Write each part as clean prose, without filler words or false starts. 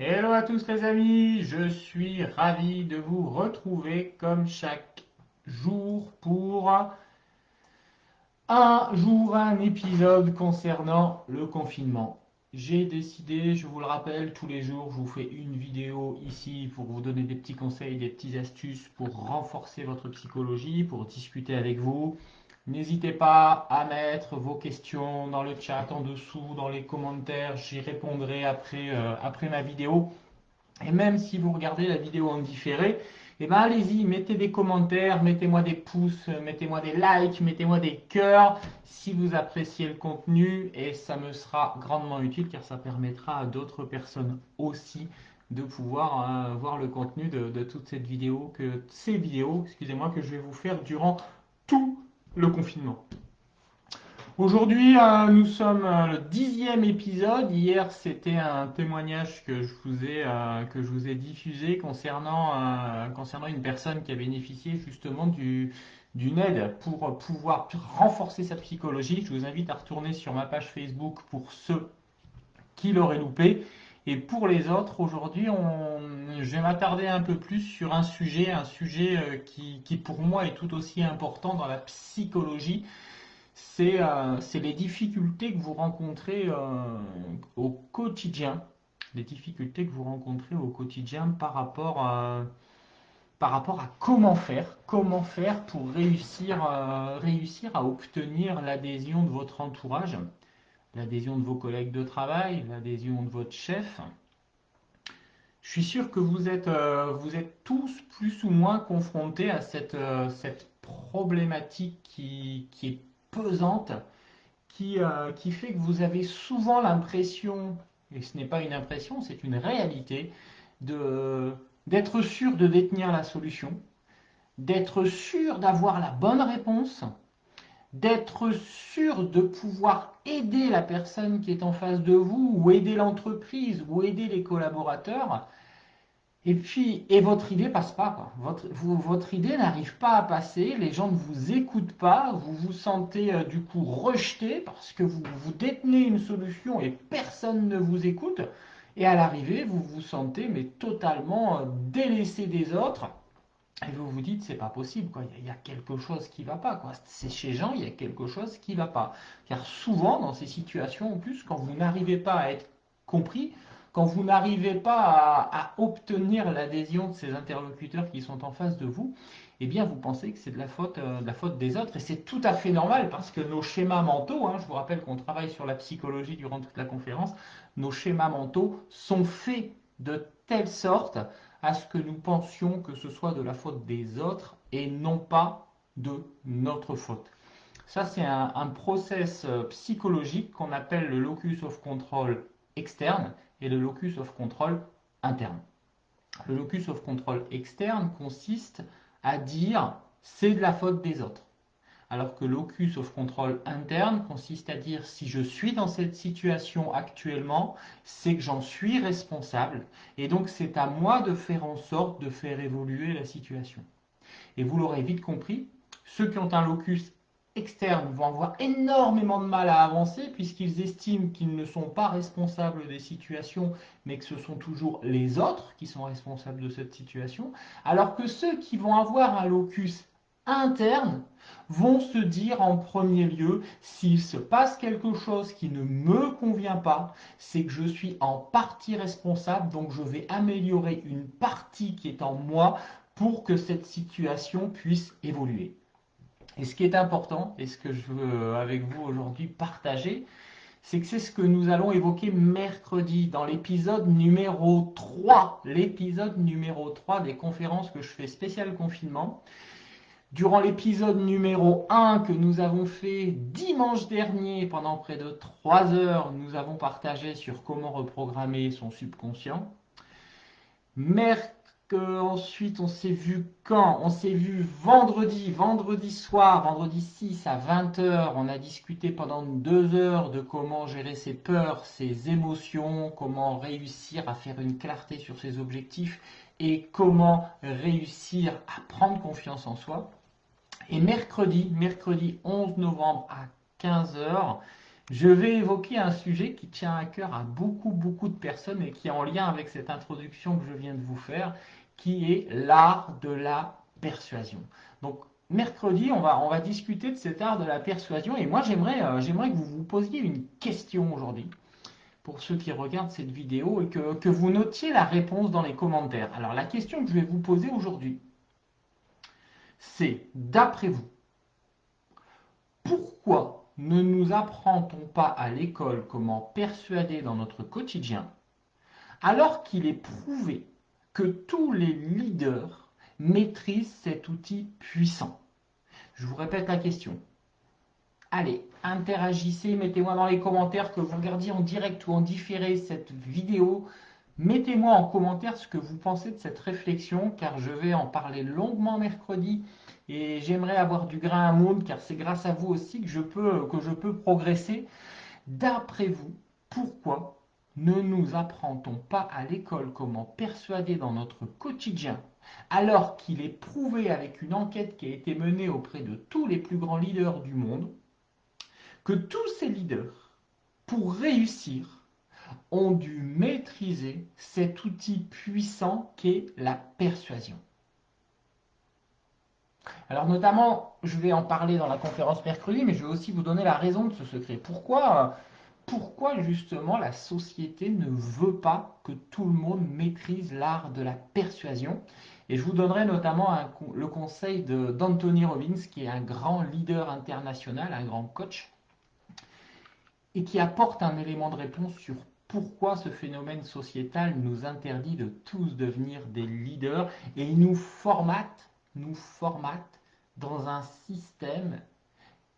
Hello à tous les amis, je suis ravi de vous retrouver comme chaque jour pour un épisode concernant le confinement. J'ai décidé, je vous le rappelle, tous les jours, je vous fais une vidéo ici pour vous donner des petits conseils, des petites astuces pour renforcer votre psychologie, pour discuter avec vous. N'hésitez pas à mettre vos questions dans le chat en dessous, dans les commentaires, j'y répondrai après ma vidéo. Et même si vous regardez la vidéo en différé, eh ben allez-y, mettez des commentaires, mettez-moi des pouces, mettez-moi des likes, mettez-moi des cœurs si vous appréciez le contenu et ça me sera grandement utile car ça permettra à d'autres personnes aussi de pouvoir voir le contenu de toute cette vidéo, ces vidéos, excusez-moi, que je vais vous faire durant tout le confinement. Aujourd'hui, nous sommes le 10e épisode. Hier, c'était un témoignage que je vous ai diffusé concernant une personne qui a bénéficié justement d'une aide pour pouvoir renforcer sa psychologie. Je vous invite à retourner sur ma page Facebook pour ceux qui l'auraient loupé. Et pour les autres, aujourd'hui, je vais m'attarder un peu plus sur un sujet qui pour moi est tout aussi important dans la psychologie, c'est les difficultés que vous rencontrez au quotidien, les difficultés que vous rencontrez au quotidien par rapport à comment faire pour réussir à obtenir l'adhésion de votre entourage, l'adhésion de vos collègues de travail, l'adhésion de votre chef. Je suis sûr que vous êtes tous plus ou moins confrontés à cette problématique qui est pesante, qui fait que vous avez souvent l'impression, et ce n'est pas une impression, c'est une réalité, de, d'être sûr de détenir la solution, d'être sûr d'avoir la bonne réponse, d'être sûr de pouvoir aider la personne qui est en face de vous, ou aider l'entreprise, ou aider les collaborateurs. Et votre idée passe pas, quoi. Votre idée n'arrive pas à passer, les gens ne vous écoutent pas, vous vous sentez du coup rejeté parce que vous détenez une solution et personne ne vous écoute. Et à l'arrivée, vous vous sentez mais totalement délaissé des autres. Et vous vous dites, c'est pas possible, quoi. Il y a quelque chose qui va pas, quoi. C'est chez Jean, il y a quelque chose qui va pas. Car souvent, dans ces situations, en plus, quand vous n'arrivez pas à être compris, quand vous n'arrivez pas à obtenir l'adhésion de ces interlocuteurs qui sont en face de vous, eh bien, vous pensez que c'est de la faute des autres. Et c'est tout à fait normal parce que nos schémas mentaux, hein, je vous rappelle qu'on travaille sur la psychologie durant toute la conférence, nos schémas mentaux sont faits de telle sorte à ce que nous pensions que ce soit de la faute des autres et non pas de notre faute. Ça, c'est un process psychologique qu'on appelle le locus of control externe et le locus of control interne. Le locus of control externe consiste à dire c'est de la faute des autres. Alors que locus of control interne consiste à dire si je suis dans cette situation actuellement, c'est que j'en suis responsable et donc c'est à moi de faire en sorte de faire évoluer la situation. Et vous l'aurez vite compris, ceux qui ont un locus externe vont avoir énormément de mal à avancer puisqu'ils estiment qu'ils ne sont pas responsables des situations, mais que ce sont toujours les autres qui sont responsables de cette situation, alors que ceux qui vont avoir un locus interne vont se dire en premier lieu, s'il se passe quelque chose qui ne me convient pas, c'est que je suis en partie responsable, donc je vais améliorer une partie qui est en moi pour que cette situation puisse évoluer. Et ce qui est important, et ce que je veux avec vous aujourd'hui partager, c'est que c'est ce que nous allons évoquer mercredi dans l'épisode numéro 3 des conférences que je fais spécial confinement. Durant l'épisode numéro 1 que nous avons fait dimanche dernier pendant près de 3 heures, nous avons partagé sur comment reprogrammer son subconscient. Ensuite, on s'est vu quand? On s'est vu vendredi soir, vendredi 6 à 20 heures. On a discuté pendant 2 heures de comment gérer ses peurs, ses émotions, comment réussir à faire une clarté sur ses objectifs et comment réussir à prendre confiance en soi. Et mercredi 11 novembre à 15 heures, Je vais évoquer un sujet qui tient à cœur à beaucoup de personnes et qui est en lien avec cette introduction que je viens de vous faire, qui est l'art de la persuasion. Donc, mercredi, on va discuter de cet art de la persuasion et moi, j'aimerais que vous vous posiez une question aujourd'hui pour ceux qui regardent cette vidéo et que vous notiez la réponse dans les commentaires. Alors, la question que je vais vous poser aujourd'hui, c'est, d'après vous, pourquoi ne nous apprend-on pas à l'école comment persuader dans notre quotidien alors qu'il est prouvé que tous les leaders maîtrisent cet outil puissant? Je vous répète la question. Allez, interagissez, mettez-moi dans les commentaires, que vous regardiez en direct ou en différé cette vidéo. Mettez-moi en commentaire ce que vous pensez de cette réflexion, car je vais en parler longuement mercredi et j'aimerais avoir du grain à moudre, car c'est grâce à vous aussi que je peux progresser. D'après vous, pourquoi ne nous apprend-on pas à l'école comment persuader dans notre quotidien, alors qu'il est prouvé avec une enquête qui a été menée auprès de tous les plus grands leaders du monde, que tous ces leaders, pour réussir, ont dû maîtriser cet outil puissant qu'est la persuasion. Alors notamment, je vais en parler dans la conférence mercredi, mais je vais aussi vous donner la raison de ce secret. Pourquoi justement la société ne veut pas que tout le monde maîtrise l'art de la persuasion? Et je vous donnerai notamment le conseil d'Anthony Robbins, qui est un grand leader international, un grand coach, et qui apporte un élément de réponse sur pourquoi ce phénomène sociétal nous interdit de tous devenir des leaders et il nous formate dans un système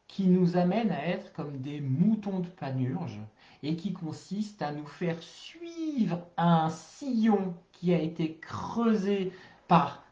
qui nous amène à être comme des moutons de panurge et qui consiste à nous faire suivre un sillon qui a été creusé par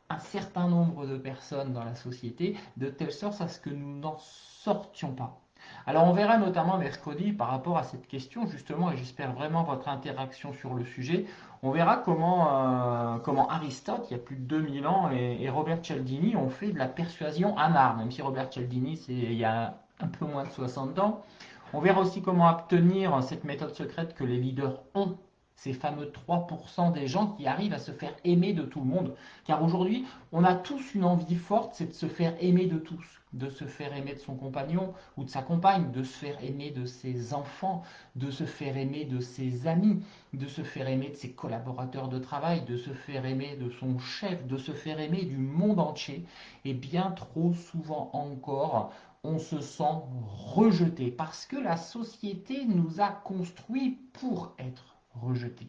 un certain nombre de personnes dans la société, de telle sorte à ce que nous n'en sortions pas. Alors on verra notamment mercredi par rapport à cette question justement, et j'espère vraiment votre interaction sur le sujet, on verra comment Aristote, il y a plus de 2000 ans, et Robert Cialdini ont fait de la persuasion un art, même si Robert Cialdini c'est il y a un peu moins de 60 ans. On verra aussi comment obtenir cette méthode secrète que les leaders ont, ces fameux 3% des gens qui arrivent à se faire aimer de tout le monde. Car aujourd'hui, on a tous une envie forte, c'est de se faire aimer de tous, de se faire aimer de son compagnon ou de sa compagne, de se faire aimer de ses enfants, de se faire aimer de ses amis, de se faire aimer de ses collaborateurs de travail, de se faire aimer de son chef, de se faire aimer du monde entier. Et bien trop souvent encore, on se sent rejeté parce que la société nous a construits pour être rejetés.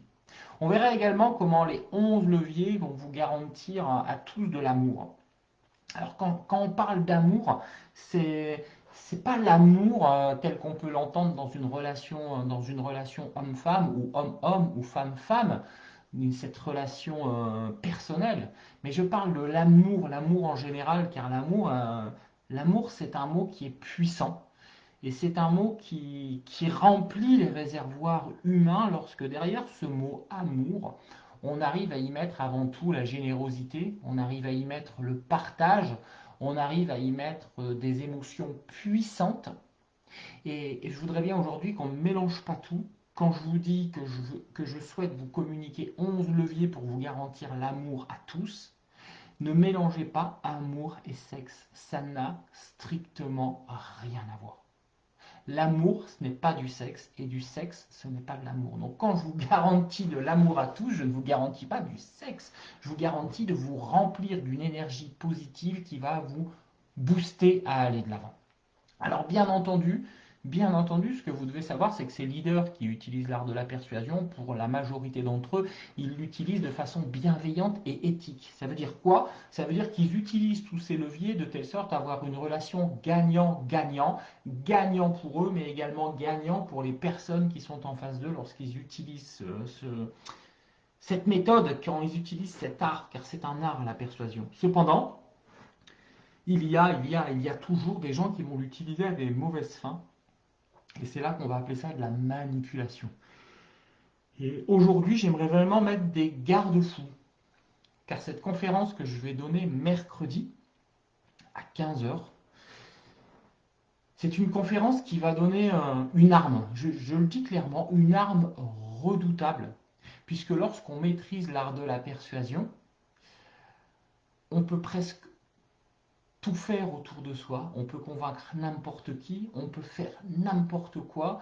On verra également comment les 11 leviers vont vous garantir à tous de l'amour. Alors quand on parle d'amour, c'est pas l'amour tel qu'on peut l'entendre dans une relation homme-femme ou homme-homme ou femme-femme, cette relation personnelle, mais je parle de l'amour en général, car l'amour c'est un mot qui est puissant. Et c'est un mot qui remplit les réservoirs humains lorsque derrière ce mot amour, on arrive à y mettre avant tout la générosité, on arrive à y mettre le partage, on arrive à y mettre des émotions puissantes. Et je voudrais bien aujourd'hui qu'on ne mélange pas tout. Quand je vous dis que je souhaite vous communiquer 11 leviers pour vous garantir l'amour à tous, ne mélangez pas amour et sexe. Ça n'a strictement rien à voir. L'amour, ce n'est pas du sexe, et du sexe, ce n'est pas de l'amour. Donc quand je vous garantis de l'amour à tous, je ne vous garantis pas du sexe. Je vous garantis de vous remplir d'une énergie positive qui va vous booster à aller de l'avant. Alors bien entendu, ce que vous devez savoir, c'est que ces leaders qui utilisent l'art de la persuasion, pour la majorité d'entre eux, ils l'utilisent de façon bienveillante et éthique. Ça veut dire quoi? Ça veut dire qu'ils utilisent tous ces leviers de telle sorte à avoir une relation gagnant-gagnant, gagnant pour eux, mais également gagnant pour les personnes qui sont en face d'eux lorsqu'ils utilisent cette méthode, quand ils utilisent cet art, car c'est un art la persuasion. Cependant, il y a toujours des gens qui vont l'utiliser à des mauvaises fins. Et c'est là qu'on va appeler ça de la manipulation. Et aujourd'hui, j'aimerais vraiment mettre des garde-fous. Car cette conférence que je vais donner mercredi à 15 heures, C'est une conférence qui va donner une arme, je le dis clairement, une arme redoutable, puisque lorsqu'on maîtrise l'art de la persuasion, on peut presque tout faire autour de soi, on peut convaincre n'importe qui, on peut faire n'importe quoi,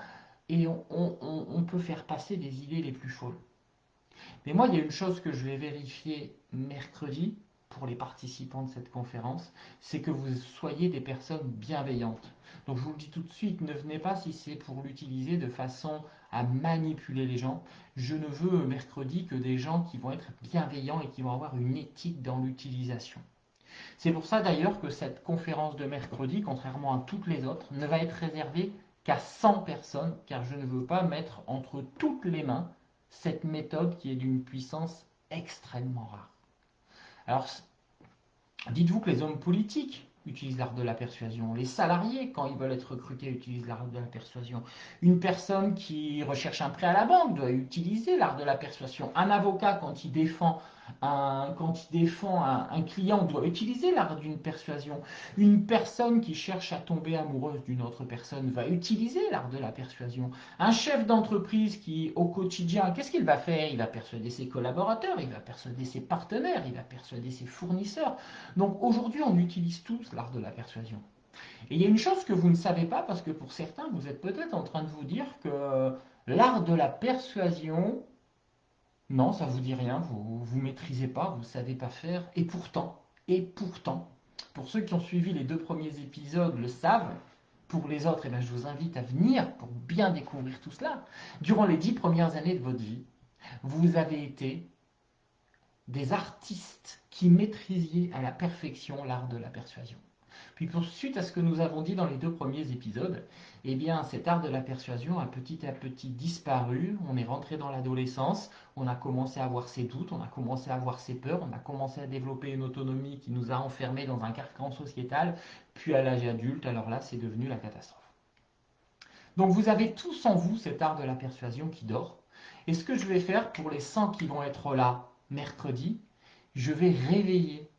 et on peut faire passer des idées les plus folles. Mais moi, il y a une chose que je vais vérifier mercredi pour les participants de cette conférence, c'est que vous soyez des personnes bienveillantes. Donc je vous le dis tout de suite, ne venez pas si c'est pour l'utiliser de façon à manipuler les gens. Je ne veux mercredi que des gens qui vont être bienveillants et qui vont avoir une éthique dans l'utilisation. C'est pour ça d'ailleurs que cette conférence de mercredi, contrairement à toutes les autres, ne va être réservée qu'à 100 personnes, car je ne veux pas mettre entre toutes les mains cette méthode qui est d'une puissance extrêmement rare. Alors, dites-vous que les hommes politiques utilisent l'art de la persuasion. Les salariés, quand ils veulent être recrutés, utilisent l'art de la persuasion. Une personne qui recherche un prêt à la banque doit utiliser l'art de la persuasion. Un avocat, quand il défend un client, doit utiliser l'art d'une persuasion. Une personne qui cherche à tomber amoureuse d'une autre personne va utiliser l'art de la persuasion. Un chef d'entreprise qui, au quotidien, qu'est-ce qu'il va faire? Il va persuader ses collaborateurs, il va persuader ses partenaires, il va persuader ses fournisseurs. Donc aujourd'hui, on utilise tous l'art de la persuasion. Et il y a une chose que vous ne savez pas, parce que pour certains, vous êtes peut-être en train de vous dire que l'art de la persuasion, non, ça ne vous dit rien, vous ne maîtrisez pas, vous ne savez pas faire. Et pourtant, pour ceux qui ont suivi les 2 premiers épisodes le savent, pour les autres, eh bien, je vous invite à venir pour bien découvrir tout cela. Durant les 10 premières années de votre vie, vous avez été des artistes qui maîtrisiez à la perfection l'art de la persuasion. Puis suite à ce que nous avons dit dans les 2 premiers épisodes, eh bien cet art de la persuasion a petit à petit disparu, on est rentré dans l'adolescence, on a commencé à avoir ses doutes, on a commencé à avoir ses peurs, on a commencé à développer une autonomie qui nous a enfermés dans un carcan sociétal, puis à l'âge adulte, alors là c'est devenu la catastrophe. Donc vous avez tous en vous cet art de la persuasion qui dort, et ce que je vais faire pour les 100 qui vont être là mercredi, je vais réveiller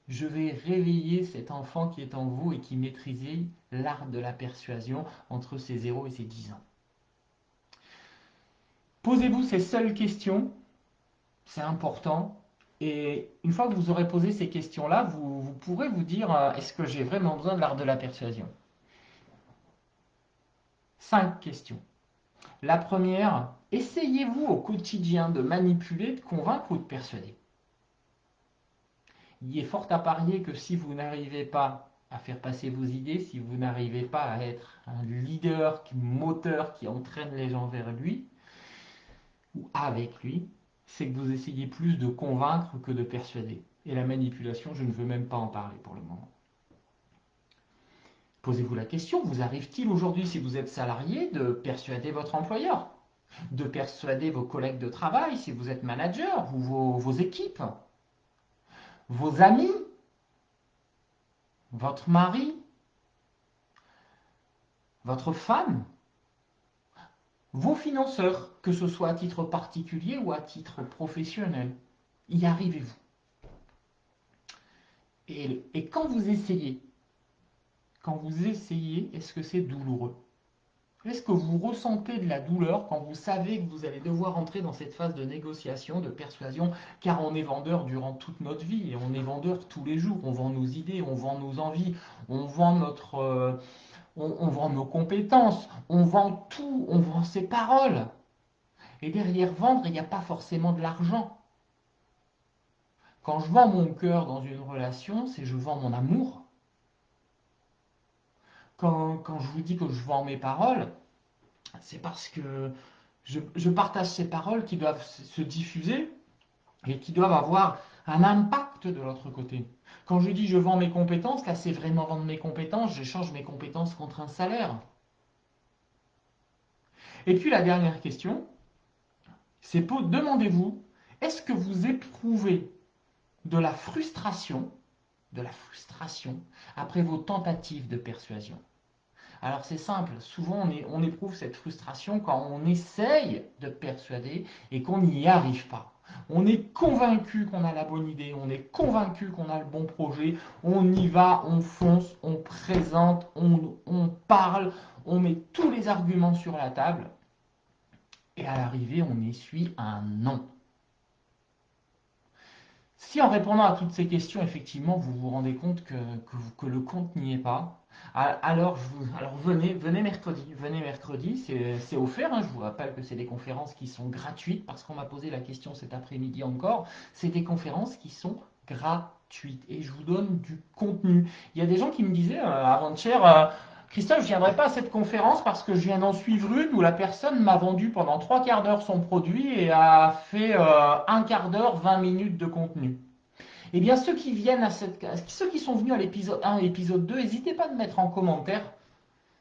cet enfant qui est en vous et qui maîtrisait l'art de la persuasion entre ses 0 et ses 10 ans. Posez-vous ces seules questions, c'est important. Et une fois que vous aurez posé ces questions-là, vous pourrez vous dire, est-ce que j'ai vraiment besoin de l'art de la persuasion? 5 questions. La première, essayez-vous au quotidien de manipuler, de convaincre ou de persuader? Il est fort à parier que si vous n'arrivez pas à faire passer vos idées, si vous n'arrivez pas à être un leader, moteur qui entraîne les gens vers lui ou avec lui, c'est que vous essayez plus de convaincre que de persuader. Et la manipulation, je ne veux même pas en parler pour le moment. Posez-vous la question, vous arrive-t-il aujourd'hui, si vous êtes salarié, de persuader votre employeur, de persuader vos collègues de travail, si vous êtes manager, ou vos équipes, vos amis, votre mari, votre femme, vos financeurs, que ce soit à titre particulier ou à titre professionnel? Y arrivez-vous? Et quand vous essayez, est-ce que c'est douloureux? Est-ce que vous ressentez de la douleur quand vous savez que vous allez devoir entrer dans cette phase de négociation, de persuasion, car on est vendeur durant toute notre vie, et on est vendeur tous les jours, on vend nos idées, on vend nos envies, on vend on vend nos compétences, on vend tout, on vend ses paroles. Et derrière vendre, il n'y a pas forcément de l'argent. Quand je vends mon cœur dans une relation, c'est je vends mon amour. Quand je vous dis que je vends mes paroles, c'est parce que je partage ces paroles qui doivent se diffuser et qui doivent avoir un impact de l'autre côté. Quand je dis je vends mes compétences, là c'est vraiment vendre mes compétences, j'échange mes compétences contre un salaire. Et puis la dernière question, c'est demandez-vous, est-ce que vous éprouvez de la frustration, après vos tentatives de persuasion? Alors c'est simple, souvent on éprouve cette frustration quand on essaye de persuader et qu'on n'y arrive pas. On est convaincu qu'on a la bonne idée, on est convaincu qu'on a le bon projet, on y va, on fonce, on présente, on parle, on met tous les arguments sur la table et à l'arrivée, on essuie un non. Si en répondant à toutes ces questions, effectivement, vous vous rendez compte que le compte n'y est pas, alors, venez mercredi, c'est offert, hein. Je vous rappelle que c'est des conférences qui sont gratuites, parce qu'on m'a posé la question cet après-midi encore, c'est des conférences qui sont gratuites, et je vous donne du contenu. Il y a des gens qui me disaient avant-hier, Christophe, je ne viendrai pas à cette conférence parce que je viens d'en suivre une où la personne m'a vendu pendant 3 quarts d'heure son produit et a fait un quart d'heure, 20 minutes de contenu. Eh bien, ceux qui viennent ceux qui sont venus à l'épisode 1 et l'épisode 2, n'hésitez pas à me mettre en commentaire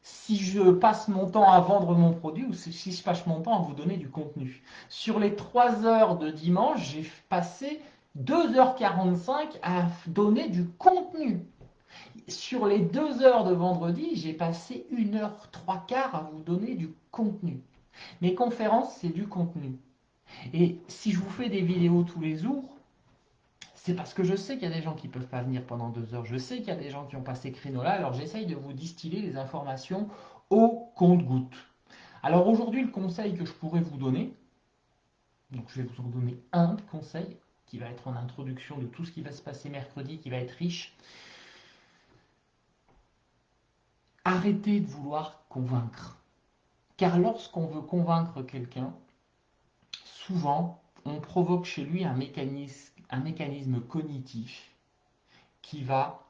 si je passe mon temps à vendre mon produit ou si je passe mon temps à vous donner du contenu. Sur les 3 heures de dimanche, j'ai passé 2h45 à donner du contenu. Sur les 2 heures de vendredi, j'ai passé 1h 3 quarts à vous donner du contenu. Mes conférences, c'est du contenu. Et si je vous fais des vidéos tous les jours, c'est parce que je sais qu'il y a des gens qui ne peuvent pas venir pendant 2 heures. Je sais qu'il y a des gens qui ont pas ces créneaux-là. Alors j'essaye de vous distiller les informations au compte-gouttes. Alors aujourd'hui, le conseil que je pourrais vous donner, donc je vais vous en donner un conseil qui va être en introduction de tout ce qui va se passer mercredi, qui va être riche. Arrêtez de vouloir convaincre. Car lorsqu'on veut convaincre quelqu'un, souvent, on provoque chez lui un mécanisme cognitif qui va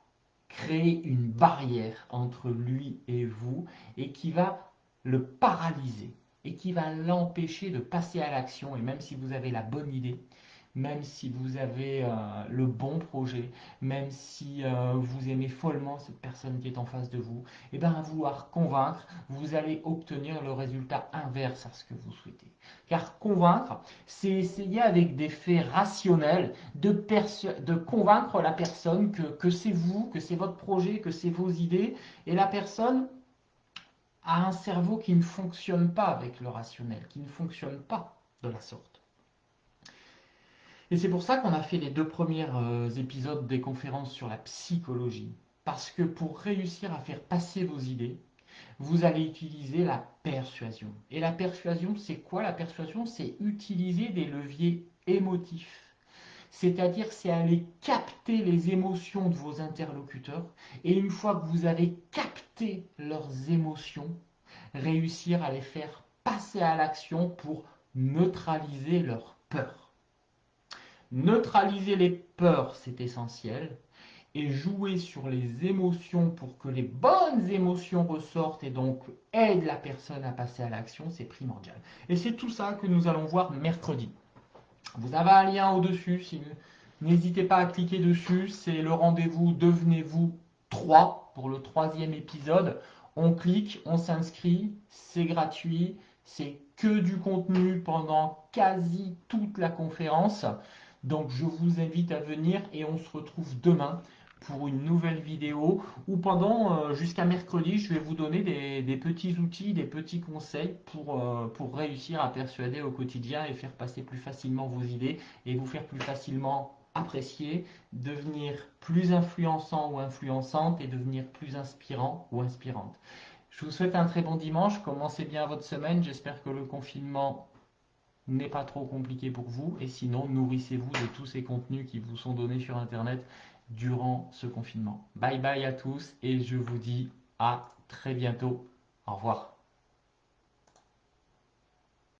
créer une barrière entre lui et vous et qui va le paralyser et qui va l'empêcher de passer à l'action. Et même si vous avez la bonne idée, même si vous avez le bon projet, même si vous aimez follement cette personne qui est en face de vous, et bien à vouloir convaincre, vous allez obtenir le résultat inverse à ce que vous souhaitez. Car convaincre, c'est essayer avec des faits rationnels de convaincre la personne que c'est vous, que c'est votre projet, que c'est vos idées, et la personne a un cerveau qui ne fonctionne pas avec le rationnel, qui ne fonctionne pas de la sorte. Et c'est pour ça qu'on a fait les 2 premiers épisodes des conférences sur la psychologie. Parce que pour réussir à faire passer vos idées, vous allez utiliser la persuasion. Et la persuasion, c'est quoi? La persuasion, c'est utiliser des leviers émotifs. C'est-à-dire, c'est aller capter les émotions de vos interlocuteurs. Et une fois que vous avez capté leurs émotions, réussir à les faire passer à l'action pour neutraliser leurs peurs. Neutraliser les peurs, c'est essentiel. Et jouer sur les émotions pour que les bonnes émotions ressortent et donc aident la personne à passer à l'action, c'est primordial. Et c'est tout ça que nous allons voir mercredi. Vous avez un lien au-dessus, n'hésitez pas à cliquer dessus, c'est le rendez-vous Devenez-vous 3 pour le 3e épisode. On clique, on s'inscrit, c'est gratuit, c'est que du contenu pendant quasi toute la conférence. Donc je vous invite à venir et on se retrouve demain pour une nouvelle vidéo où pendant jusqu'à mercredi, je vais vous donner des petits outils, des petits conseils pour réussir à persuader au quotidien et faire passer plus facilement vos idées et vous faire plus facilement apprécier, devenir plus influençant ou influençante et devenir plus inspirant ou inspirante. Je vous souhaite un très bon dimanche, commencez bien votre semaine, j'espère que le confinement n'est pas trop compliqué pour vous et sinon nourrissez-vous de tous ces contenus qui vous sont donnés sur internet durant ce confinement. Bye bye à tous et je vous dis à très bientôt. Au revoir.